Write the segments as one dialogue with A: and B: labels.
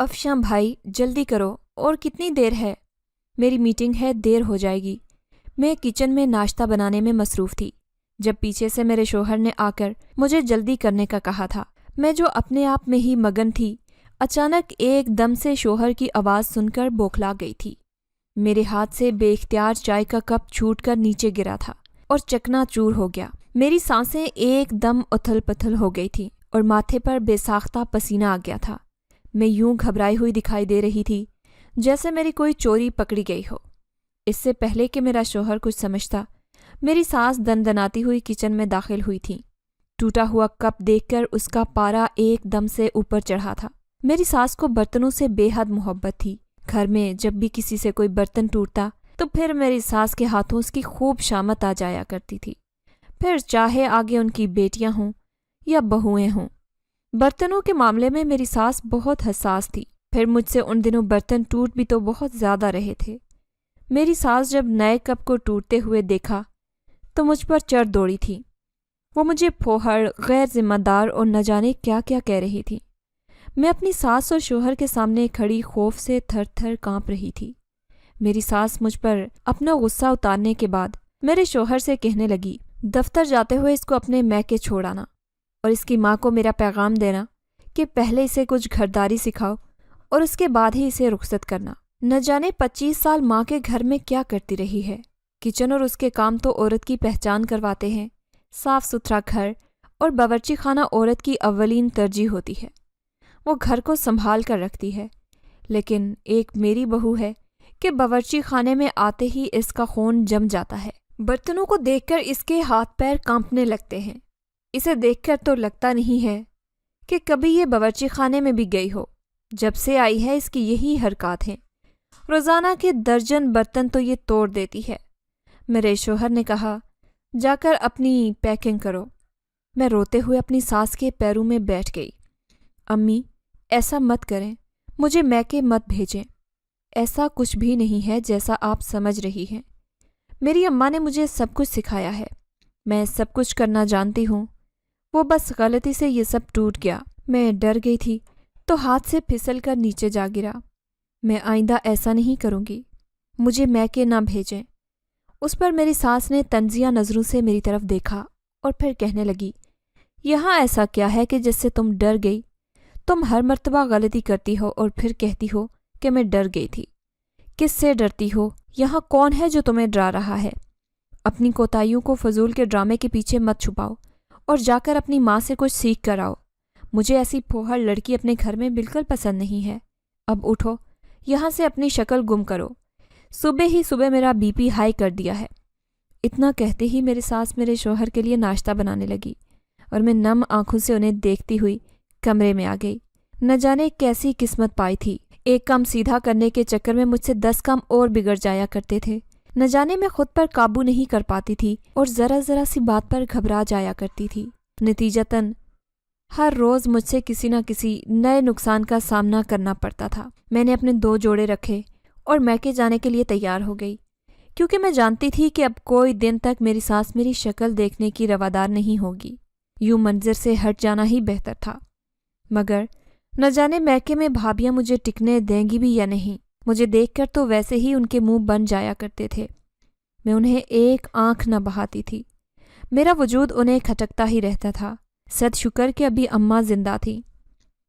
A: افشاں بھائی جلدی کرو، اور کتنی دیر ہے؟ میری میٹنگ ہے، دیر ہو جائے گی۔ میں کچن میں ناشتہ بنانے میں مصروف تھی جب پیچھے سے میرے شوہر نے آ کر مجھے جلدی کرنے کا کہا تھا۔ میں جو اپنے آپ میں ہی مگن تھی، اچانک ایک دم سے شوہر کی آواز سن کر بوکھلا گئی تھی۔ میرے ہاتھ سے بے اختیار چائے کا کپ چھوٹ کر نیچے گرا تھا اور چکنا چور ہو گیا۔ میری سانسیں ایک دم اتھل پتھل ہو گئی تھیں اور ماتھے پر بے ساختہ پسینہ آ گیا تھا۔ میں یوں گھبرائی ہوئی دکھائی دے رہی تھی جیسے میری کوئی چوری پکڑی گئی ہو۔ اس سے پہلے کہ میرا شوہر کچھ سمجھتا، میری ساس دندناتی ہوئی کچن میں داخل ہوئی تھی۔ ٹوٹا ہوا کپ دیکھ کر اس کا پارا ایک دم سے اوپر چڑھا تھا۔ میری ساس کو برتنوں سے بے حد محبت تھی۔ گھر میں جب بھی کسی سے کوئی برتن ٹوٹتا تو پھر میری ساس کے ہاتھوں اس کی خوب شامت آ جایا کرتی تھی، پھر چاہے آگے ان کی بیٹیاں ہوں یا بہوئیں ہوں۔ برتنوں کے معاملے میں میری ساس بہت حساس تھی، پھر مجھ سے ان دنوں برتن ٹوٹ بھی تو بہت زیادہ رہے تھے۔ میری ساس جب نئے کپ کو ٹوٹتے ہوئے دیکھا تو مجھ پر چڑھ دوڑی تھی۔ وہ مجھے پھوہڑ، غیر ذمہ دار اور نہ جانے کیا کیا کہہ رہی تھی۔ میں اپنی ساس اور شوہر کے سامنے کھڑی خوف سے تھر تھر کانپ رہی تھی۔ میری ساس مجھ پر اپنا غصہ اتارنے کے بعد میرے شوہر سے کہنے لگی، دفتر جاتے ہوئے اس کو اپنے میکے چھوڑ آنا اور اس کی ماں کو میرا پیغام دینا کہ پہلے اسے کچھ گھرداری سکھاؤ اور اس کے بعد ہی اسے رخصت کرنا۔ نہ جانے 25 سال ماں کے گھر میں کیا کرتی رہی ہے۔ کچن اور اس کے کام تو عورت کی پہچان کرواتے ہیں۔ صاف ستھرا گھر اور باورچی خانہ عورت کی اولین ترجیح ہوتی ہے۔ وہ گھر کو سنبھال کر رکھتی ہے، لیکن ایک میری بہو ہے کہ باورچی خانے میں آتے ہی اس کا خون جم جاتا ہے۔ برتنوں کو دیکھ کر اس کے ہاتھ پیر کانپنے لگتے ہیں۔ اسے دیکھ کر تو لگتا نہیں ہے کہ کبھی یہ باورچی خانے میں بھی گئی ہو۔ جب سے آئی ہے اس کی یہی حرکات ہیں۔ روزانہ کے درجن برتن تو یہ توڑ دیتی ہے۔ میرے شوہر نے کہا، جا کر اپنی پیکنگ کرو۔ میں روتے ہوئے اپنی ساس کے پیروں میں بیٹھ گئی۔ امی، ایسا مت کریں، مجھے میکے مت بھیجیں۔ ایسا کچھ بھی نہیں ہے جیسا آپ سمجھ رہی ہیں۔ میری اماں نے مجھے سب کچھ سکھایا ہے، میں سب کچھ کرنا جانتی ہوں۔ وہ بس غلطی سے یہ سب ٹوٹ گیا۔ میں ڈر گئی تھی تو ہاتھ سے پھسل کر نیچے جا گرا۔ میں آئندہ ایسا نہیں کروں گی، مجھے میکے نہ بھیجیں۔ اس پر میری ساس نے طنزیہ نظروں سے میری طرف دیکھا اور پھر کہنے لگی، یہاں ایسا کیا ہے کہ جس سے تم ڈر گئی؟ تم ہر مرتبہ غلطی کرتی ہو اور پھر کہتی ہو کہ میں ڈر گئی تھی۔ کس سے ڈرتی ہو؟ یہاں کون ہے جو تمہیں ڈرا رہا ہے؟ اپنی کوتاہیوں کو فضول کے ڈرامے کے پیچھے مت چھپاؤ اور جا کر اپنی ماں سے کچھ سیکھ کر آؤ۔ مجھے ایسی پھوہڑ لڑکی اپنے گھر میں بالکل پسند نہیں ہے۔ اب اٹھو، یہاں سے اپنی شکل گم کرو۔ صبح ہی صبح میرا بی پی ہائی کر دیا ہے۔ اتنا کہتے ہی میری ساس میرے شوہر کے لیے ناشتہ بنانے لگی اور میں نم آنکھوں سے انہیں دیکھتی ہوئی کمرے میں آ گئی۔ نہ جانے کیسی قسمت پائی تھی، ایک کام سیدھا کرنے کے چکر میں مجھ سے 10 کام اور بگڑ جایا کرتے تھے۔ نہ جانے میں خود پر قابو نہیں کر پاتی تھی اور ذرا ذرا سی بات پر گھبرا جایا کرتی تھی۔ نتیجتاً ہر روز مجھ سے کسی نہ کسی نئے نقصان کا سامنا کرنا پڑتا تھا۔ میں نے اپنے 2 جوڑے رکھے اور میکے جانے کے لیے تیار ہو گئی، کیونکہ میں جانتی تھی کہ اب کوئی دن تک میری ساس میری شکل دیکھنے کی روادار نہیں ہوگی۔ یوں منظر سے ہٹ جانا ہی بہتر تھا۔ مگر نہ جانے میکے میں بھابیاں مجھے ٹکنے دیں گی بھی یا نہیں۔ مجھے دیکھ کر تو ویسے ہی ان کے منہ بن جایا کرتے تھے۔ میں انہیں ایک آنکھ نہ بہاتی تھی۔ میرا وجود انہیں کھٹکتا ہی رہتا تھا۔ صد شکر کہ ابھی اماں زندہ تھی۔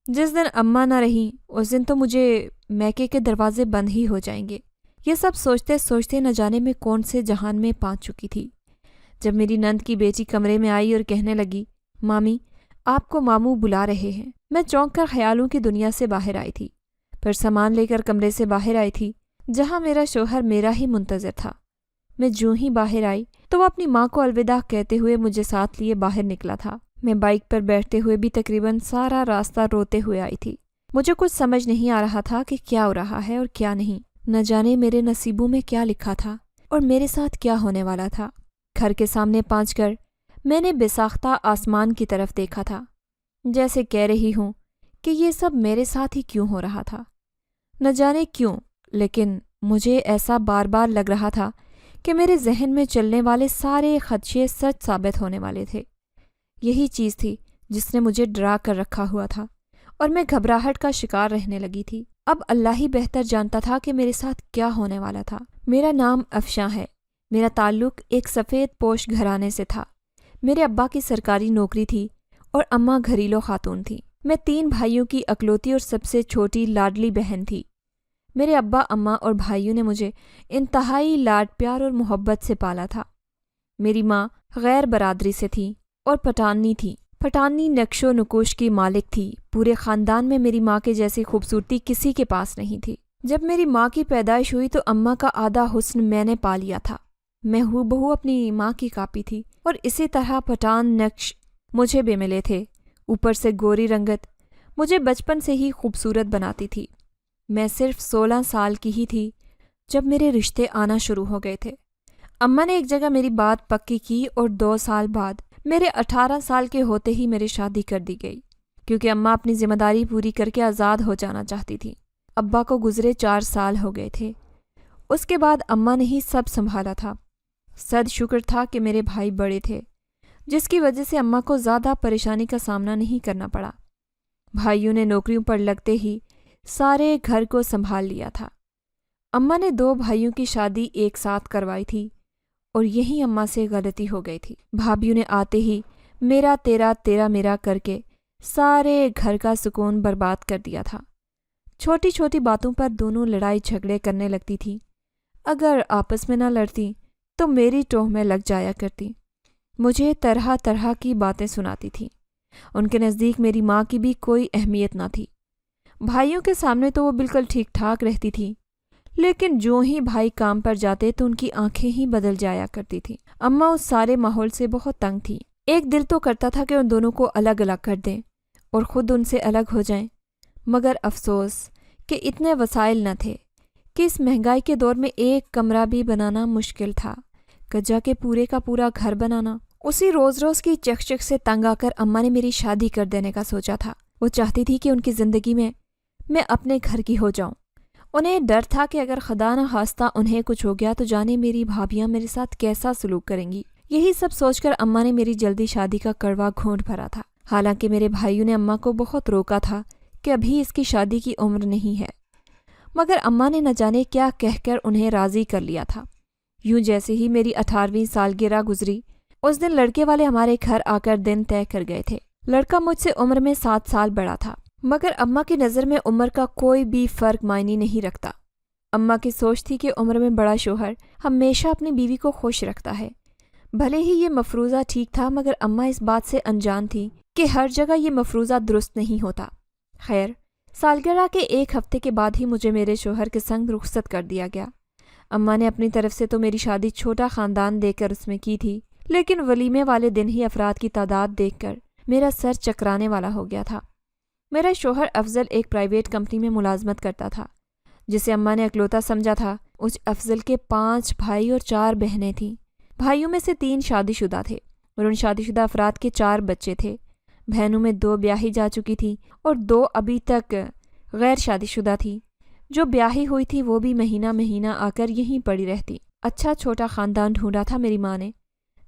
A: جس دن اماں نہ رہیں اس دن تو مجھے میکے کے دروازے بند ہی ہو جائیں گے۔ یہ سب سوچتے سوچتے نہ جانے میں کون سے جہان میں پہنچ چکی تھی، جب میری نند کی بیٹی کمرے میں آئی اور کہنے لگی، مامی، آپ کو ماموں بلا رہے ہیں۔ میں چونک کر خیالوں کی دنیا سے باہر آئی تھی، پھر سامان لے کر کمرے سے باہر آئی تھی جہاں میرا شوہر میرا ہی منتظر تھا۔ میں جوں ہی باہر آئی تو وہ اپنی ماں کو الوداع کہتے ہوئے مجھے ساتھ لیے باہر نکلا تھا۔ میں بائک پر بیٹھتے ہوئے بھی تقریباً سارا راستہ روتے ہوئے آئی تھی۔ مجھے کچھ سمجھ نہیں آ رہا تھا کہ کیا ہو رہا ہے اور کیا نہیں۔ نہ جانے میرے نصیبوں میں کیا لکھا تھا اور میرے ساتھ کیا ہونے والا تھا۔ گھر کے سامنے پہنچ کر میں نے بے ساختہ آسمان کی طرف دیکھا تھا، جیسے کہہ رہی ہوں کہ یہ سب میرے ساتھ ہی کیوں ہو رہا تھا۔ نہ جانے کیوں، لیکن مجھے ایسا بار بار لگ رہا تھا کہ میرے ذہن میں چلنے والے سارے خدشے سچ ثابت ہونے والے تھے۔ یہی چیز تھی جس نے مجھے ڈرا کر رکھا ہوا تھا اور میں گھبراہٹ کا شکار رہنے لگی تھی۔ اب اللہ ہی بہتر جانتا تھا کہ میرے ساتھ کیا ہونے والا تھا۔ میرا نام افشاں ہے۔ میرا تعلق ایک سفید پوش گھرانے سے تھا۔ میرے ابا کی سرکاری نوکری تھی اور اماں گھریلو خاتون تھی۔ میں 3 بھائیوں کی اکلوتی اور سب سے چھوٹی لاڈلی بہن تھی۔ میرے ابا، اماں اور بھائیوں نے مجھے انتہائی لاڈ پیار اور محبت سے پالا تھا۔ میری ماں غیر برادری سے تھی اور پٹھانی تھی۔ پٹھانی نقش و نکوش کی مالک تھی۔ پورے خاندان میں میری ماں کے جیسی خوبصورتی کسی کے پاس نہیں تھی۔ جب میری ماں کی پیدائش ہوئی تو اماں کا آدھا حسن میں نے پا لیا تھا۔ میں ہو بہو اپنی ماں کی کاپی تھی اور اسی طرح پٹھان نقش مجھے بھی ملے تھے۔ اوپر سے گوری رنگت مجھے بچپن سے ہی خوبصورت بناتی تھی۔ میں صرف 16 سال کی ہی تھی جب میرے رشتے آنا شروع ہو گئے تھے۔ اماں نے ایک جگہ میری بات پکی کی اور 2 سال بعد میرے 18 سال کے ہوتے ہی میری شادی کر دی گئی، کیونکہ اماں اپنی ذمہ داری پوری کر کے آزاد ہو جانا چاہتی تھی۔ ابا کو گزرے 4 سال ہو گئے تھے۔ اس کے بعد اماں نے ہی سب سنبھالا تھا۔ صد شکر تھا کہ میرے بھائی بڑے تھے، جس کی وجہ سے اماں کو زیادہ پریشانی کا سامنا نہیں کرنا پڑا۔ بھائیوں نے نوکریوں پر لگتے ہی سارے گھر کو سنبھال لیا تھا۔ اماں نے 2 بھائیوں کی شادی ایک ساتھ کروائی تھی اور یہی اماں سے غلطی ہو گئی تھی۔ بھابھیوں نے آتے ہی میرا تیرا تیرا میرا کر کے سارے گھر کا سکون برباد کر دیا تھا۔ چھوٹی چھوٹی باتوں پر دونوں لڑائی جھگڑے کرنے لگتی تھی۔ اگر آپس میں نہ لڑتی تو میری ٹوہ میں لگ جایا کرتی۔ مجھے طرح طرح کی باتیں سناتی تھی۔ ان کے نزدیک میری ماں کی بھی کوئی اہمیت نہ تھی۔ بھائیوں کے سامنے تو وہ بالکل ٹھیک ٹھاک رہتی تھی، لیکن جو ہی بھائی کام پر جاتے تو ان کی آنکھیں ہی بدل جایا کرتی تھی۔ اماں اس سارے ماحول سے بہت تنگ تھی۔ ایک دل تو کرتا تھا کہ ان دونوں کو الگ الگ کر دیں اور خود ان سے الگ ہو جائیں، مگر افسوس کہ اتنے وسائل نہ تھے کہ اس مہنگائی کے دور میں ایک کمرہ بھی بنانا مشکل تھا، کجا کے پورے کا پورا گھر بنانا۔ اسی روز روز کی چکچک سے تنگ آ کر اماں نے میری شادی کر دینے کا سوچا تھا۔ وہ چاہتی تھی کہ ان کی زندگی میں اپنے گھر کی ہو جاؤں۔ انہیں ڈر تھا کہ اگر خدا نہ خواستہ انہیں کچھ ہو گیا تو جانے میری بھابھیاں میرے ساتھ کیسا سلوک کریں گی۔ یہی سب سوچ کر اماں نے میری جلدی شادی کا کڑوا گھونٹ بھرا تھا۔ حالانکہ میرے بھائیوں نے اماں کو بہت روکا تھا کہ ابھی اس کی شادی کی عمر نہیں ہے، مگر اماں نے نہ جانے کیا کہہ کر انہیں راضی کر لیا تھا۔ یوں جیسے ہی میری 18ویں سالگرہ گزری، اس دن لڑکے والے ہمارے گھر آ کر دن طے کر گئے تھے۔ لڑکا مجھ سے عمر میں 7 سال بڑا تھا، مگر اماں کی نظر میں عمر کا کوئی بھی فرق معنی نہیں رکھتا۔ اماں کی سوچ تھی کہ عمر میں بڑا شوہر ہمیشہ اپنی بیوی کو خوش رکھتا ہے۔ بھلے ہی یہ مفروضہ ٹھیک تھا، مگر اماں اس بات سے انجان تھی کہ ہر جگہ یہ مفروضہ درست نہیں ہوتا۔ خیر، سالگرہ کے 1 ہفتے کے بعد ہی مجھے میرے شوہر کے سنگ رخصت کر دیا گیا۔ اماں نے اپنی طرف سے تو میری شادی چھوٹا خاندان دے کر اس میں کی تھی، لیکن ولیمے والے دن ہی افراد کی تعداد دیکھ کر میرا سر چکرانے والا ہو گیا تھا۔ میرا شوہر افضل ایک پرائیویٹ کمپنی میں ملازمت کرتا تھا، جسے اماں نے اکلوتا سمجھا تھا۔ اس افضل کے 5 بھائی اور 4 بہنیں تھیں۔ بھائیوں میں سے 3 شادی شدہ تھے اور ان شادی شدہ افراد کے 4 بچے تھے۔ بہنوں میں 2 بیاہی جا چکی تھیں اور 2 ابھی تک غیر شادی شدہ تھیں۔ جو بیاہی ہوئی تھی وہ بھی مہینہ مہینہ آ کر یہیں پڑی رہتی۔ اچھا چھوٹا خاندان ڈھونڈا تھا میری ماں نے۔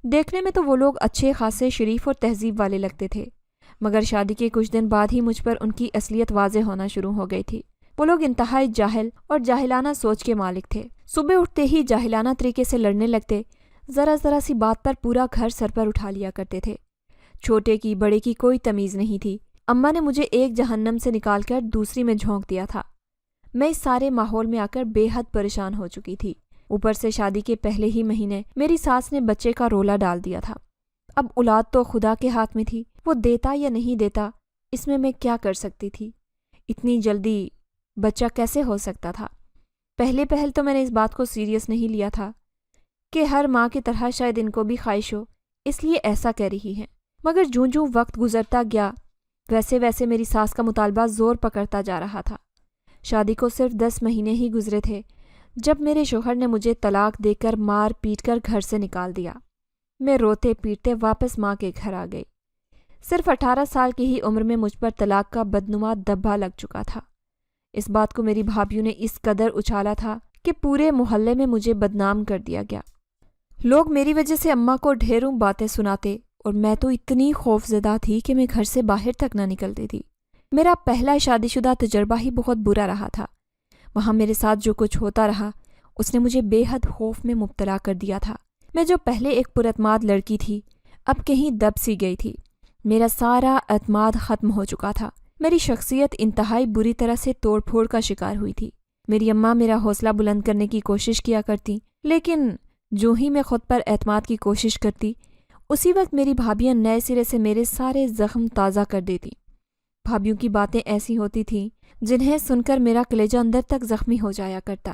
A: دیکھنے میں تو وہ لوگ اچھے خاصے شریف اور تہذیب والے لگتے تھے، مگر شادی کے کچھ دن بعد ہی مجھ پر ان کی اصلیت واضح ہونا شروع ہو گئی تھی۔ وہ لوگ انتہائی جاہل اور جاہلانہ سوچ کے مالک تھے۔ صبح اٹھتے ہی جاہلانہ طریقے سے لڑنے لگتے، ذرا ذرا سی بات پر پورا گھر سر پر اٹھا لیا کرتے تھے۔ چھوٹے کی بڑے کی کوئی تمیز نہیں تھی۔ اماں نے مجھے ایک جہنم سے نکال کر دوسری میں جھونک دیا تھا۔ میں اس سارے ماحول میں آ کر بے حد پریشان ہو چکی تھی۔ اوپر سے شادی کے پہلے ہی مہینے میری ساس نے بچے کا رولا ڈال دیا تھا۔ اب اولاد تو خدا کے ہاتھ میں تھی، وہ دیتا یا نہیں دیتا اس میں کیا کر سکتی تھی؟ اتنی جلدی بچہ کیسے ہو سکتا تھا؟ پہلے تو میں نے اس بات کو سیریس نہیں لیا تھا کہ ہر ماں کی طرح شاید ان کو بھی خواہش ہو، اس لیے ایسا کہہ رہی ہے۔ مگر جوں جوں وقت گزرتا گیا ویسے ویسے میری ساس کا مطالبہ زور پکڑتا جا رہا تھا۔ شادی کو صرف 10 مہینے ہی گزرے تھے جب میرے شوہر نے مجھے طلاق دے کر مار پیٹ کر گھر سے نکال دیا۔ میں روتے پیٹتے واپس ماں کے گھر آ گئی۔ صرف 18 سال کی ہی عمر میں مجھ پر طلاق کا بدنما دبا لگ چکا تھا۔ اس بات کو میری بھابھیوں نے اس قدر اچھالا تھا کہ پورے محلے میں مجھے بدنام کر دیا گیا۔ لوگ میری وجہ سے اماں کو ڈھیروں باتیں سناتے اور میں تو اتنی خوف زدہ تھی کہ میں گھر سے باہر تک نہ نکلتی تھی۔ میرا پہلا شادی شدہ تجربہ ہی بہت برا رہا تھا۔ وہاں میرے ساتھ جو کچھ ہوتا رہا اس نے مجھے بے حد خوف میں مبتلا کر دیا تھا۔ میں جو پہلے ایک پراعتماد لڑکی تھی اب کہیں دب سی گئی تھی۔ میرا سارا اعتماد ختم ہو چکا تھا۔ میری شخصیت انتہائی بری طرح سے توڑ پھوڑ کا شکار ہوئی تھی۔ میری اماں میرا حوصلہ بلند کرنے کی کوشش کیا کرتی، لیکن جو ہی میں خود پر اعتماد کی کوشش کرتی اسی وقت میری بھابیاں نئے سرے سے میرے سارے زخم تازہ کر دیتی۔ بھابیوں کی باتیں ایسی ہوتی تھیں جنہیں سن کر میرا کلیجہ اندر تک زخمی ہو جایا کرتا۔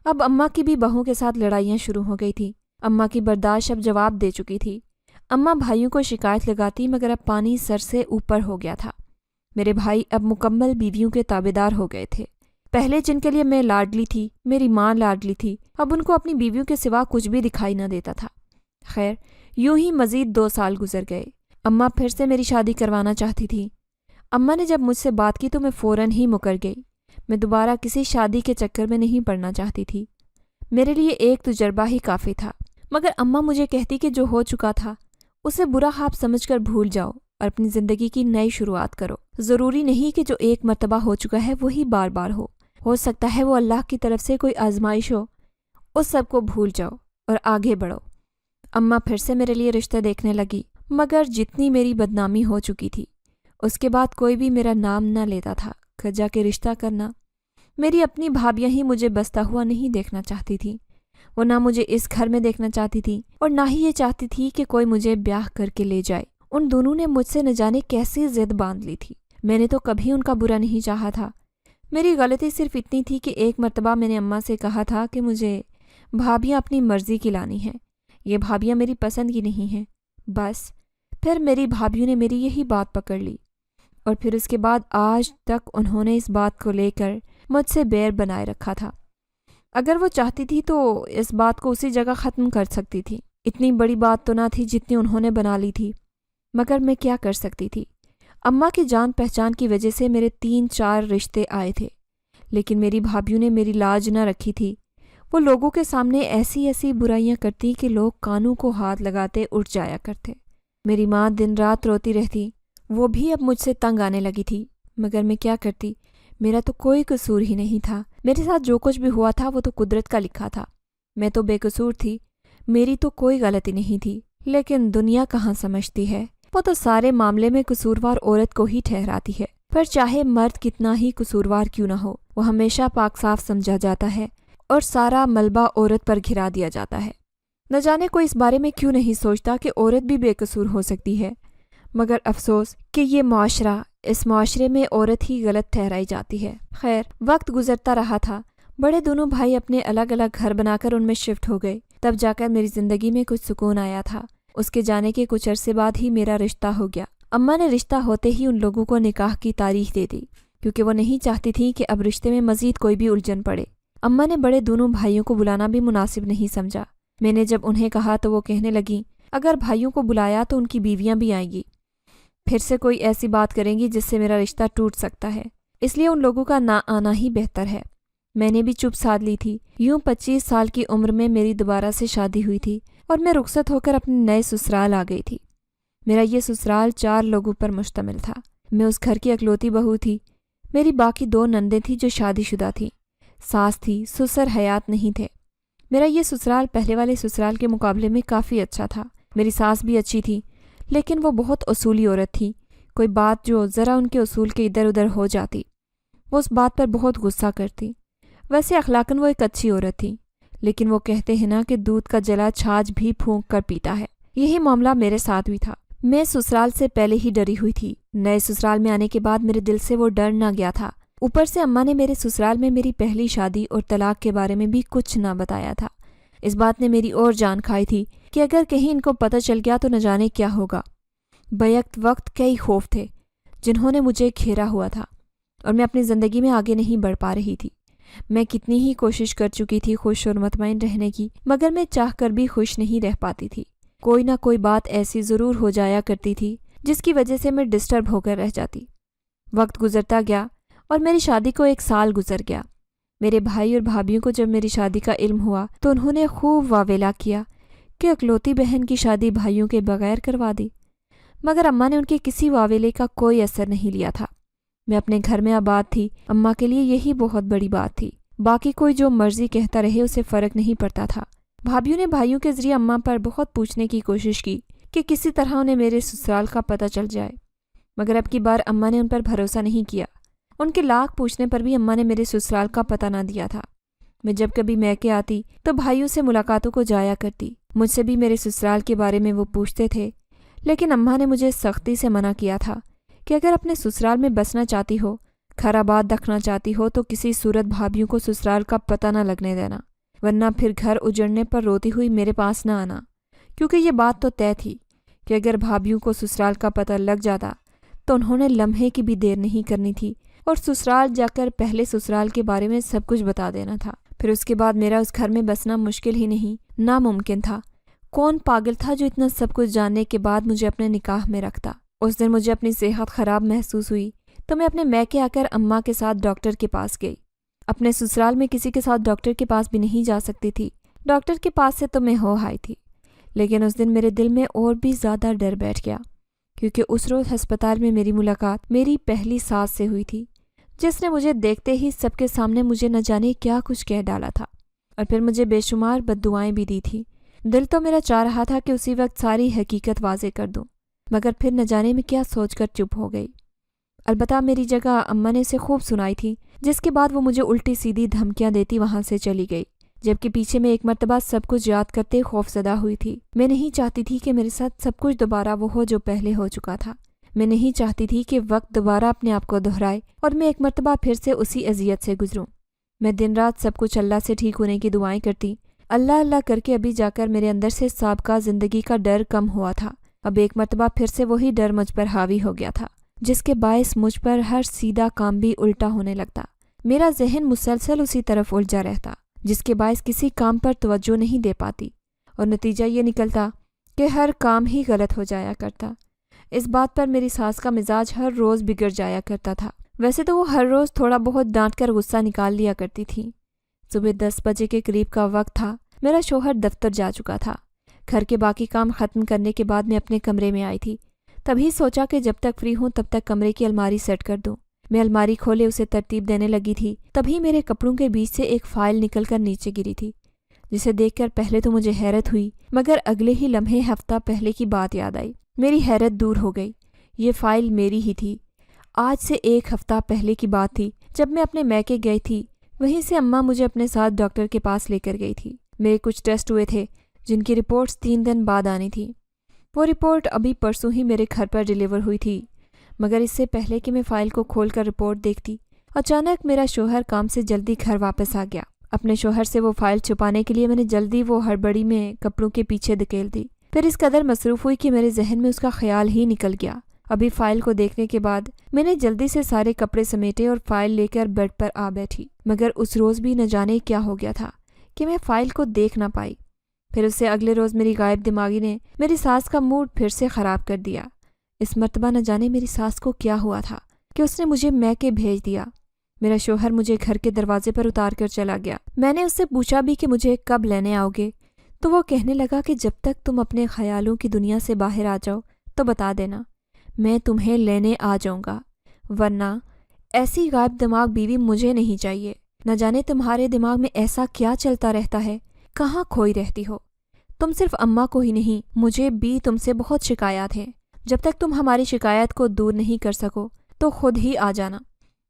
A: اب اماں کی بھی بہوں کے ساتھ لڑائیاں شروع ہو گئی تھی۔ اماں کی برداشت اب جواب دے چکی تھی۔ اماں بھائیوں کو شکایت لگاتی مگر اب پانی سر سے اوپر ہو گیا تھا۔ میرے بھائی اب مکمل بیویوں کے تابعدار ہو گئے تھے۔ پہلے جن کے لیے میں لاڈلی تھی، میری ماں لاڈلی تھی، اب ان کو اپنی بیویوں کے سوا کچھ بھی دکھائی نہ دیتا تھا۔ خیر، یوں ہی مزید 2 سال گزر گئے۔ اماں پھر سے میری شادی کروانا چاہتی تھی۔ اماں نے جب مجھ سے بات کی تو میں فوراً ہی مکر گئی۔ میں دوبارہ کسی شادی کے چکر میں نہیں پڑنا چاہتی تھی۔ میرے لیے ایک تجربہ ہی کافی تھا۔ مگر اماں مجھے کہتی کہ جو ہو چکا تھا اسے برا خواب سمجھ کر بھول جاؤ اور اپنی زندگی کی نئی شروعات کرو۔ ضروری نہیں کہ جو ایک مرتبہ ہو چکا ہے وہی بار بار ہو سکتا ہے وہ اللہ کی طرف سے کوئی آزمائش ہو۔ اس سب کو بھول جاؤ اور آگے بڑھو۔ اماں پھر سے میرے لیے رشتہ دیکھنے لگی، مگر جتنی میری بدنامی ہو چکی تھی اس کے بعد کوئی بھی میرا نام نہ لیتا تھا کہ جا کے رشتہ کرنا۔ میری اپنی بھابیاں ہی مجھے بستا ہوا نہیں دیکھنا چاہتی تھیں۔ وہ نہ مجھے اس گھر میں دیکھنا چاہتی تھی اور نہ ہی یہ چاہتی تھی کہ کوئی مجھے بیاہ کر کے لے جائے۔ ان دونوں نے مجھ سے نہ جانے کیسی ضد باندھ لی تھی۔ میں نے تو کبھی ان کا برا نہیں چاہا تھا۔ میری غلطی صرف اتنی تھی کہ ایک مرتبہ میں نے اماں سے کہا تھا کہ مجھے بھابیاں اپنی مرضی کی لانی ہیں، یہ بھابیاں میری پسند کی نہیں ہیں۔ بس پھر میری بھابیوں نے میری یہی بات پکڑ لی اور پھر اس کے بعد آج تک انہوں نے اس بات کو لے کر مجھ سے بیر بنائے رکھا تھا۔ اگر وہ چاہتی تھی تو اس بات کو اسی جگہ ختم کر سکتی تھی۔ اتنی بڑی بات تو نہ تھی جتنی انہوں نے بنا لی تھی، مگر میں کیا کر سکتی تھی؟ اماں کی جان پہچان کی وجہ سے میرے 3-4 رشتے آئے تھے، لیکن میری بھابیوں نے میری لاج نہ رکھی تھی۔ وہ لوگوں کے سامنے ایسی ایسی برائیاں کرتی کہ لوگ کانوں کو ہاتھ لگاتے اٹھ جایا کرتے۔ میری ماں دن رات روتی رہتی، وہ بھی اب مجھ سے تنگ آنے لگی تھی، مگر میں کیا کرتی؟ میرا تو کوئی قصور ہی نہیں تھا۔ میرے ساتھ جو کچھ بھی ہوا تھا وہ تو قدرت کا لکھا تھا۔ میں تو بے قصور تھی، میری تو کوئی غلطی نہیں تھی، لیکن دنیا کہاں سمجھتی ہے، وہ تو سارے معاملے میں قصوروار عورت کو ہی ٹھہراتی ہے۔ پر چاہے مرد کتنا ہی قصوروار کیوں نہ ہو، وہ ہمیشہ پاک صاف سمجھا جاتا ہے اور سارا ملبہ عورت پر گھرا دیا جاتا ہے۔ نہ جانے کوئی اس بارے میں کیوں نہیں سوچتا کہ عورت بھی بے قصور ہو سکتی ہے، مگر افسوس کہ یہ معاشرہ، اس معاشرے میں عورت ہی غلط ٹھہرائی جاتی ہے۔ خیر، وقت گزرتا رہا تھا۔ بڑے دونوں بھائی اپنے الگ الگ گھر بنا کر ان میں شفٹ ہو گئے۔ تب جا کر میری زندگی میں کچھ سکون آیا تھا۔ اس کے جانے کے کچھ عرصے بعد ہی میرا رشتہ ہو گیا۔ اماں نے رشتہ ہوتے ہی ان لوگوں کو نکاح کی تاریخ دے دی، کیونکہ وہ نہیں چاہتی تھی کہ اب رشتے میں مزید کوئی بھی الجھن پڑے۔ اماں نے بڑے دونوں بھائیوں کو بلانا بھی مناسب نہیں سمجھا۔ میں نے جب انہیں کہا تو وہ کہنے لگیں، اگر بھائیوں کو بلایا تو ان کی بیویاں بھی آئیں گی، پھر سے کوئی ایسی بات کریں گی جس سے میرا رشتہ ٹوٹ سکتا ہے، اس لیے ان لوگوں کا نہ آنا ہی بہتر ہے۔ میں نے بھی چپ سادھ لی تھی۔ یوں 25 سال کی عمر میں میری دوبارہ سے شادی ہوئی تھی اور میں رخصت ہو کر اپنے نئے سسرال آ گئی تھی۔ میرا یہ سسرال 4 لوگوں پر مشتمل تھا۔ میں اس گھر کی اکلوتی بہو تھی۔ میری باقی 2 نندیں تھیں جو شادی شدہ تھیں، ساس تھی، سسر حیات نہیں تھے۔ میرا یہ سسرال پہلے والے سسرال کے مقابلے میں کافی اچھا تھا۔ میری ساس بھی اچھی تھی، لیکن وہ بہت اصولی عورت تھی۔ کوئی بات جو ذرا ان کے اصول کے ادھر ادھر ہو جاتی، وہ اس بات پر بہت غصہ کرتی۔ ویسے اخلاقاً وہ ایک اچھی عورت تھی، لیکن وہ کہتے ہیں نا کہ دودھ کا جلا چھاچھ بھی پھونک کر پیتا ہے۔ یہی معاملہ میرے ساتھ بھی تھا۔ میں سسرال سے پہلے ہی ڈری ہوئی تھی۔ نئے سسرال میں آنے کے بعد میرے دل سے وہ ڈر نہ گیا تھا۔ اوپر سے اماں نے میرے سسرال میں میری پہلی شادی اور طلاق کے بارے میں بھی کچھ نہ بتایا تھا۔ اس بات نے میری اور جان کھائی تھی کہ اگر کہیں ان کو پتہ چل گیا تو نہ جانے کیا ہوگا۔ بیک وقت کئی خوف تھے جنہوں نے مجھے گھیرا ہوا تھا اور میں اپنی زندگی میں آگے نہیں بڑھ پا رہی تھی۔ میں کتنی ہی کوشش کر چکی تھی خوش اور مطمئن رہنے کی، مگر میں چاہ کر بھی خوش نہیں رہ پاتی تھی۔ کوئی نہ کوئی بات ایسی ضرور ہو جایا کرتی تھی جس کی وجہ سے میں ڈسٹرب ہو کر رہ جاتی۔ وقت گزرتا گیا اور میری شادی کو 1 سال گزر گیا۔ میرے بھائی اور بھابھیوں کو جب میری شادی کا علم ہوا تو انہوں نے خوب واویلا کیا کہ اکلوتی بہن کی شادی بھائیوں کے بغیر کروا دی، مگر اماں نے ان کے کسی واویلے کا کوئی اثر نہیں لیا تھا۔ میں اپنے گھر میں آباد تھی، اماں کے لیے یہی بہت بڑی بات تھی۔ باقی کوئی جو مرضی کہتا رہے اسے فرق نہیں پڑتا تھا۔ بھابھیوں نے بھائیوں کے ذریعے اماں پر بہت پوچھنے کی کوشش کی کہ کسی طرح انہیں میرے سسرال کا پتہ چل جائے، مگر اب کی بار اماں نے ان پر بھروسہ نہیں کیا۔ ان کے لاکھ پوچھنے پر بھی اماں نے میرے سسرال کا پتہ نہ دیا تھا۔ میں جب کبھی میکے آتی تو بھائیوں سے ملاقاتوں کو جایا کرتی، مجھ سے بھی میرے سسرال کے بارے میں وہ پوچھتے تھے، لیکن اماں نے مجھے سختی سے منع کیا تھا کہ اگر اپنے سسرال میں بسنا چاہتی ہو، گھر آباد رکھنا چاہتی ہو تو کسی صورت بھابھیوں کو سسرال کا پتہ نہ لگنے دینا، ورنہ پھر گھر اجڑنے پر روتی ہوئی میرے پاس نہ آنا، کیونکہ یہ بات تو طے تھی کہ اگر بھابھیوں کو سسرال کا پتہ لگ جاتا تو انہوں نے لمحے کی بھی دیر نہیں کرنی تھی اور سسرال جا کر پہلے سسرال کے بارے میں سب کچھ بتا دینا تھا۔ پھر اس کے بعد میرا اس گھر میں بسنا مشکل ہی نہیں، ناممکن تھا۔ کون پاگل تھا جو اتنا سب کچھ جاننے کے بعد مجھے اپنے نکاح میں رکھتا؟ اس دن مجھے اپنی صحت خراب محسوس ہوئی تو میں اپنے میکے آ کر اماں کے ساتھ ڈاکٹر کے پاس گئی۔ اپنے سسرال میں کسی کے ساتھ ڈاکٹر کے پاس بھی نہیں جا سکتی تھی، ڈاکٹر کے پاس سے تو میں ہو آئی تھی، لیکن اس دن میرے دل میں اور بھی زیادہ ڈر بیٹھ گیا، کیونکہ اس روز ہسپتال میں میری ملاقات میری پہلی ساس سے ہوئی تھی، جس نے مجھے دیکھتے ہی سب کے سامنے مجھے نہ جانے کیا کچھ کہہ ڈالا تھا، اور پھر مجھے بے شمار بددعائیں بھی دی تھی۔ دل تو میرا چاہ رہا تھا کہ اسی وقت ساری حقیقت واضح کر دوں، مگر پھر نہ جانے میں کیا سوچ کر چپ ہو گئی۔ البتہ میری جگہ اماں نے اسے خوب سنائی تھی، جس کے بعد وہ مجھے الٹی سیدھی دھمکیاں دیتی وہاں سے چلی گئی، جبکہ پیچھے میں ایک مرتبہ سب کچھ یاد کرتے خوفزدہ ہوئی تھی۔ میں نہیں چاہتی تھی کہ میرے ساتھ سب کچھ دوبارہ وہ ہو جو پہلے ہو چکا تھا۔ میں نہیں چاہتی تھی کہ وقت دوبارہ اپنے آپ کو دہرائے اور میں ایک مرتبہ پھر سے اسی اذیت سے گزروں۔ میں دن رات سب کچھ اللہ سے ٹھیک ہونے کی دعائیں کرتی، اللہ اللہ کر کے ابھی جا کر میرے اندر سے سابقہ زندگی کا ڈر کم ہوا تھا۔ اب ایک مرتبہ پھر سے وہی ڈر مجھ پر حاوی ہو گیا تھا، جس کے باعث مجھ پر ہر سیدھا کام بھی الٹا ہونے لگتا۔ میرا ذہن مسلسل اسی طرف الجھا رہتا، جس کے باعث کسی کام پر توجہ نہیں دے پاتی، اور نتیجہ یہ نکلتا کہ ہر کام ہی غلط ہو جایا کرتا۔ اس بات پر میری ساس کا مزاج ہر روز بگڑ جایا کرتا تھا۔ ویسے تو وہ ہر روز تھوڑا بہت ڈانٹ کر غصہ نکال لیا کرتی تھی۔ صبح 10 بجے کے قریب کا وقت تھا، میرا شوہر دفتر جا چکا تھا۔ گھر کے باقی کام ختم کرنے کے بعد میں اپنے کمرے میں آئی تھی، تبھی سوچا کہ جب تک فری ہوں تب تک کمرے کی الماری سیٹ کر دوں۔ میں الماری کھولے اسے ترتیب دینے لگی تھی، تبھی میرے کپڑوں کے بیچ سے ایک فائل نکل کر نیچے گری تھی، جسے دیکھ کر پہلے تو مجھے حیرت ہوئی، مگر اگلے ہی لمحے ہفتہ پہلے کی بات یاد آئی۔ میری حیرت دور ہو گئی، یہ فائل میری ہی تھی۔ آج سے 1 ہفتہ پہلے کی بات تھی جب میں اپنے میکے گئی تھی، وہیں سے اماں مجھے اپنے ساتھ ڈاکٹر کے پاس لے کر گئی تھی۔ میرے کچھ ٹیسٹ ہوئے تھے جن کی رپورٹس 3 دن بعد آنی تھی۔ وہ رپورٹ ابھی پرسوں ہی میرے گھر پر ڈیلیور ہوئی تھی، مگر اس سے پہلے کہ میں فائل کو کھول کر رپورٹ دیکھتی، اچانک میرا شوہر کام سے جلدی گھر واپس آ گیا۔ اپنے شوہر سے وہ فائل چھپانے کے لیے میں نے جلدی وہ ہڑبڑی میں کپڑوں کے پیچھے دھکیل دی، پھر اس قدر مصروف ہوئی کہ میرے ذہن میں اس کا خیال ہی نکل گیا۔ ابھی فائل کو دیکھنے کے بعد میں نے جلدی سے سارے کپڑے سمیٹے اور فائل لے کر بیڈ پر آ بیٹھی، مگر اس روز بھی نہ جانے کیا ہو گیا تھا کہ میں فائل کو دیکھ نہ پائی۔ پھر اس سے اگلے روز میری غائب دماغی نے میری ساس کا موڈ پھر سے خراب کر دیا۔ اس مرتبہ نہ جانے میری ساس کو کیا ہوا تھا کہ اس نے مجھے میکے بھیج دیا۔ میرا شوہر مجھے گھر کے دروازے پر اتار کر چلا گیا۔ میں نے اس سے پوچھا بھی کہ مجھے کب لینے آؤ گے، تو وہ کہنے لگا کہ جب تک تم اپنے خیالوں کی دنیا سے باہر آ جاؤ تو بتا دینا، میں تمہیں لینے آ جاؤں گا، ورنہ ایسی غائب دماغ بیوی مجھے نہیں چاہیے۔ نہ جانے تمہارے دماغ میں ایسا کیا چلتا رہتا ہے، کہاں کھوئی رہتی ہو تم؟ صرف اماں کو ہی نہیں، مجھے بھی تم سے بہت شکایات ہیں۔ جب تک تم ہماری شکایت کو دور نہیں کر سکو تو خود ہی آ جانا،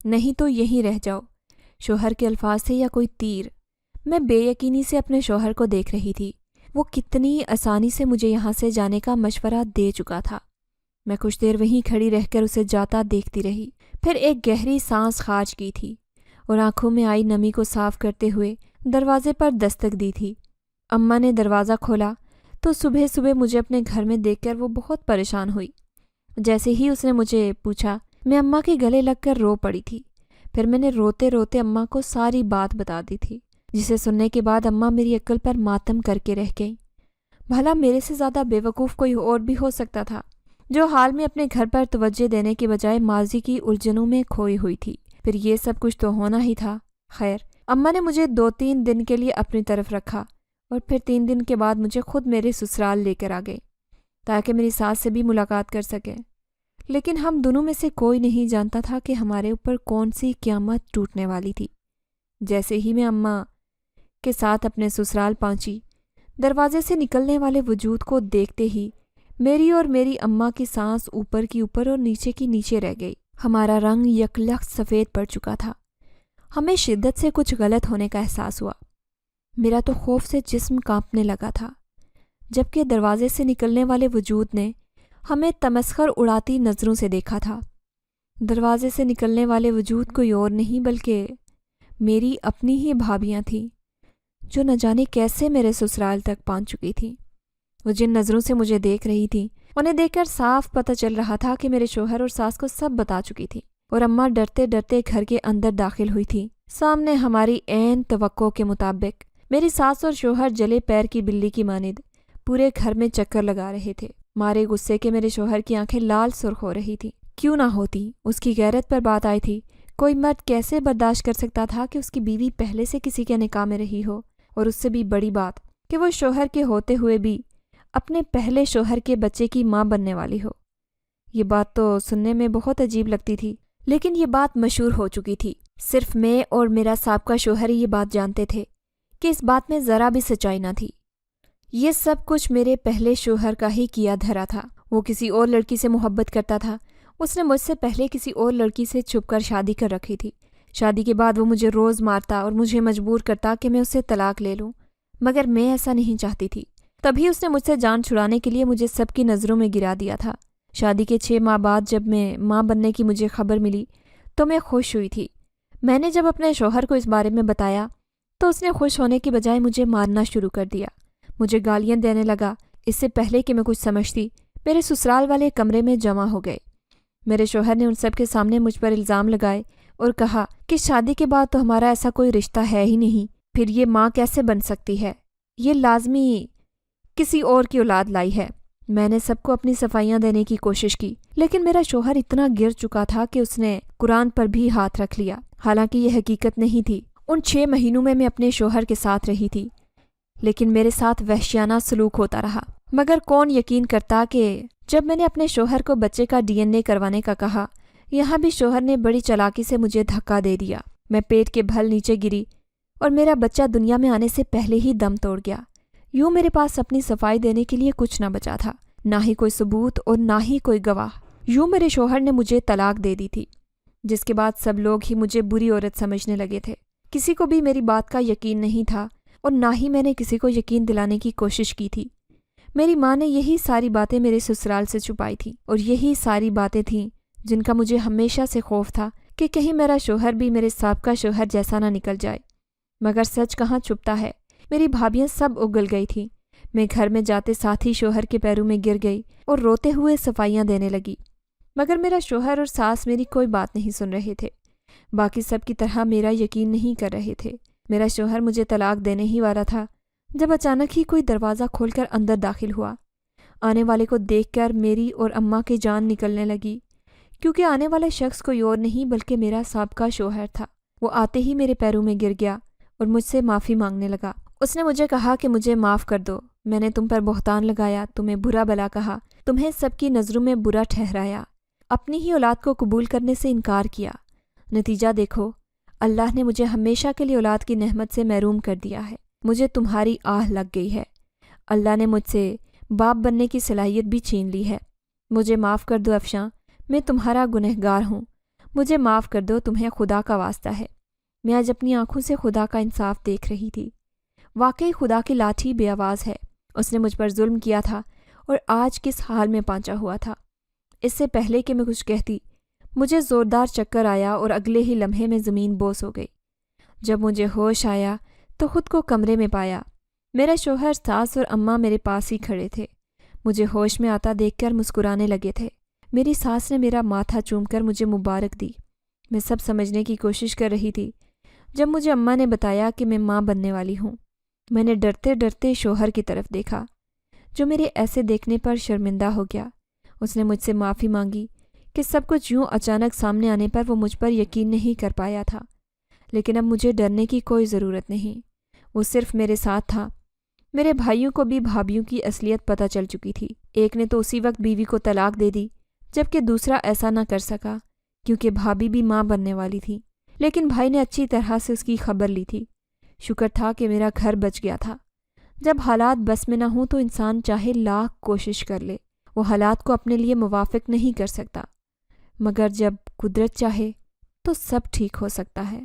A: نہیں تو یہیں رہ جاؤ۔ شوہر کے الفاظ تھے یا کوئی تیر؟ میں بے یقینی سے اپنے شوہر کو دیکھ رہی تھی، وہ کتنی آسانی سے مجھے یہاں سے جانے کا مشورہ دے چکا تھا۔ میں کچھ دیر وہیں کھڑی رہ کر اسے جاتا دیکھتی رہی، پھر ایک گہری سانس خارج کی تھی اور آنکھوں میں آئی نمی کو صاف کرتے ہوئے دروازے پر دستک دی تھی۔ اماں نے دروازہ کھولا تو صبح صبح مجھے اپنے گھر میں دیکھ کر وہ بہت پریشان ہوئی۔ جیسے ہی اس نے مجھے پوچھا، میں اماں کے گلے لگ کر رو پڑی تھی۔ پھر میں نے روتے روتے اماں کو ساری بات بتا دی تھی، جسے سننے کے بعد اماں میری عقل پر ماتم کر کے رہ گئیں۔ بھلا میرے سے زیادہ بے وقوف کوئی اور بھی ہو سکتا تھا، جو حال میں اپنے گھر پر توجہ دینے کے بجائے ماضی کی الجھنوں میں کھوئی ہوئی تھی۔ پھر یہ سب کچھ تو ہونا ہی تھا۔ خیر، اماں نے مجھے 2-3 دن کے لیے اپنی طرف رکھا اور پھر 3 دن کے بعد مجھے خود میرے سسرال لے کر آ گئے تاکہ میری ساس سے بھی ملاقات کر سکے۔ لیکن ہم دونوں میں سے کوئی نہیں جانتا تھا کہ ہمارے اوپر کون سی قیامت ٹوٹنے والی تھی۔ جیسے ہی میں اماں کے ساتھ اپنے سسرال پہنچی، دروازے سے نکلنے والے وجود کو دیکھتے ہی میری اور میری اماں کی سانس اوپر کی اوپر اور نیچے کی نیچے رہ گئی۔ ہمارا رنگ یکلخت سفید پڑ چکا تھا۔ ہمیں شدت سے کچھ غلط ہونے کا احساس ہوا۔ میرا تو خوف سے جسم کانپنے لگا تھا، جبکہ دروازے سے نکلنے والے وجود نے ہمیں تمسخر اڑاتی نظروں سے دیکھا تھا۔ دروازے سے نکلنے والے وجود کوئی اور نہیں بلکہ میری اپنی ہی بھابیاں تھیں، جو نہ جانے کیسے میرے سسرال تک پہنچ چکی تھیں۔ وہ جن نظروں سے مجھے دیکھ رہی تھیں، انہیں دیکھ کر صاف پتہ چل رہا تھا کہ میرے شوہر اور ساس کو سب بتا چکی تھی، اور اماں ڈرتے ڈرتے گھر کے اندر داخل ہوئی تھی۔ سامنے ہماری عین توقع کے مطابق میری ساس اور شوہر جلے پیر کی بلی کی مانند پورے گھر میں چکر لگا رہے تھے۔ مارے غصے کے میرے شوہر کی آنکھیں لال سرخ ہو رہی تھیں۔ کیوں نہ ہوتی، اس کی غیرت پر بات آئی تھی۔ کوئی مرد کیسے برداشت کر سکتا تھا کہ اس کی بیوی پہلے سے کسی کے نکاح میں رہی ہو، اور اس سے بھی بڑی بات کہ وہ شوہر کے ہوتے ہوئے بھی اپنے پہلے شوہر کے بچے کی ماں بننے والی ہو۔ یہ بات تو سننے میں بہت عجیب لگتی تھی، لیکن یہ بات مشہور ہو چکی تھی۔ صرف میں اور میرا سابقہ شوہر ہی یہ بات جانتے تھے کہ اس بات میں ذرا بھی سچائی نہ تھی۔ یہ سب کچھ میرے پہلے شوہر کا ہی کیا دھرا تھا۔ وہ کسی اور لڑکی سے محبت کرتا تھا۔ اس نے مجھ سے پہلے کسی اور لڑکی سے چھپ کر شادی کر رکھی تھی۔ شادی کے بعد وہ مجھے روز مارتا اور مجھے مجبور کرتا کہ میں اس سے طلاق لے لوں، مگر میں ایسا نہیں چاہتی تھی۔ تبھی اس نے مجھ سے جان چھڑانے کے لیے مجھے سب کی نظروں میں گرا دیا تھا۔ شادی کے 6 ماہ بعد جب میں ماں بننے کی مجھے خبر ملی تو میں خوش ہوئی تھی۔ میں نے جب اپنے شوہر کو اس بارے میں بتایا تو اس نے خوش ہونے کی بجائے مجھے مارنا شروع کر دیا، مجھے گالیاں دینے لگا۔ اس سے پہلے کہ میں کچھ سمجھتی، میرے سسرال والے کمرے میں جمع ہو گئے۔ میرے شوہر نے ان سب کے سامنے مجھ پر الزام لگائے اور کہا کہ شادی کے بعد تو ہمارا ایسا کوئی رشتہ ہے ہی نہیں، پھر یہ ماں کیسے بن سکتی ہے؟ یہ لازمی کسی اور کی اولاد لائی ہے۔ میں نے سب کو اپنی صفائیاں دینے کی کوشش کی، لیکن میرا شوہر اتنا گر چکا تھا کہ اس نے قرآن پر بھی ہاتھ رکھ لیا۔ حالانکہ یہ حقیقت نہیں تھی۔ ان 6 مہینوں میں اپنے شوہر کے ساتھ رہی تھی، لیکن میرے ساتھ وحشیانہ سلوک ہوتا رہا۔ مگر کون یقین کرتا کہ جب میں نے اپنے شوہر کو بچے کا DNA کروانے کا کہا، یہاں بھی شوہر نے بڑی چالاکی سے مجھے دھکا دے دیا۔ میں پیٹ کے بھل نیچے گری اور میرا بچہ دنیا میں آنے سے پہلے ہی دم توڑ گیا۔ یوں میرے پاس اپنی صفائی دینے کے لیے کچھ نہ بچا تھا، نہ ہی کوئی ثبوت اور نہ ہی کوئی گواہ۔ یوں میرے شوہر نے مجھے طلاق دے دی تھی، جس کے بعد سب لوگ ہی مجھے بری عورت سمجھنے لگے تھے۔ کسی کو بھی میری بات کا یقین نہیں تھا اور نہ ہی میں نے کسی کو یقین دلانے کی کوشش کی تھی۔ میری ماں نے یہی ساری باتیں میرے سسرال سے چھپائی تھیں، اور یہی ساری باتیں تھیں جن کا مجھے ہمیشہ سے خوف تھا کہ کہیں میرا شوہر بھی میرے سابقہ شوہر جیسا نہ نکل جائے۔ مگر سچ کہاں چھپتا ہے، میری بھابیاں سب اگل گئی تھیں۔ میں گھر میں جاتے ساتھ ہی شوہر کے پیروں میں گر گئی اور روتے ہوئے صفائیاں دینے لگی، مگر میرا شوہر اور ساس میری کوئی بات نہیں سن رہے تھے۔ باقی سب کی طرح میرا یقین نہیں کر رہے تھے۔ میرا شوہر مجھے طلاق دینے ہی والا تھا جب اچانک ہی کوئی دروازہ کھول کر اندر داخل ہوا۔ آنے والے کو دیکھ کر میری اور اماں کی جان نکلنے لگی، کیونکہ آنے والا شخص کوئی اور نہیں بلکہ میرا سابقہ شوہر تھا۔ وہ آتے ہی میرے پیروں میں گر گیا اور مجھ سے معافی مانگنے لگا۔ اس نے مجھے کہا کہ مجھے معاف کر دو، میں نے تم پر بہتان لگایا، تمہیں برا بلا کہا، تمہیں سب کی نظروں میں برا ٹھہرایا، اپنی ہی اولاد کو قبول کرنے سے انکار کیا۔ نتیجہ دیکھو، اللہ نے مجھے ہمیشہ کے لیے اولاد کی نعمت سے محروم کر دیا ہے۔ مجھے تمہاری آہ لگ گئی ہے۔ اللہ نے مجھ سے باپ بننے کی صلاحیت بھی چھین لی ہے۔ مجھے معاف کر دو افشاں، میں تمہارا گنہگار ہوں، مجھے معاف کر دو، تمہیں خدا کا واسطہ ہے۔ میں آج اپنی آنکھوں سے خدا کا انصاف دیکھ رہی تھی۔ واقعی خدا کی لاٹھی بے آواز ہے۔ اس نے مجھ پر ظلم کیا تھا اور آج کس حال میں پہنچا ہوا تھا۔ اس سے پہلے کہ میں کچھ کہتی، مجھے زوردار چکر آیا اور اگلے ہی لمحے میں زمین بوس ہو گئی۔ جب مجھے ہوش آیا تو خود کو کمرے میں پایا۔ میرا شوہر، ساس اور اماں میرے پاس ہی کھڑے تھے، مجھے ہوش میں آتا دیکھ کر مسکرانے لگے تھے۔ میری ساس نے میرا ماتھا چوم کر مجھے مبارک دی۔ میں سب سمجھنے کی کوشش کر رہی تھی جب مجھے اماں نے بتایا کہ میں ماں بننے والی ہوں۔ میں نے ڈرتے ڈرتے شوہر کی طرف دیکھا، جو میرے ایسے دیکھنے پر شرمندہ ہو گیا۔ اس نے مجھ سے معافی مانگی کہ سب کچھ یوں اچانک سامنے آنے پر وہ مجھ پر یقین نہیں کر پایا تھا، لیکن اب مجھے ڈرنے کی کوئی ضرورت نہیں۔ وہ صرف میرے ساتھ تھا۔ میرے بھائیوں کو بھی بھابیوں کی اصلیت پتہ چل چکی تھی۔ ایک نے تو اسی وقت بیوی کو طلاق دے دی جبکہ دوسرا ایسا نہ کر سکا کیونکہ بھابھی بھی ماں بننے والی تھی، لیکن بھائی نے اچھی طرح سے اس کی خبر لی تھی۔ شکر تھا کہ میرا گھر بچ گیا تھا۔ جب حالات بس میں نہ ہوں تو انسان چاہے لاکھ کوشش کر لے، وہ حالات کو اپنے لیے موافق نہیں کر سکتا، مگر جب قدرت چاہے تو سب ٹھیک ہو سکتا ہے۔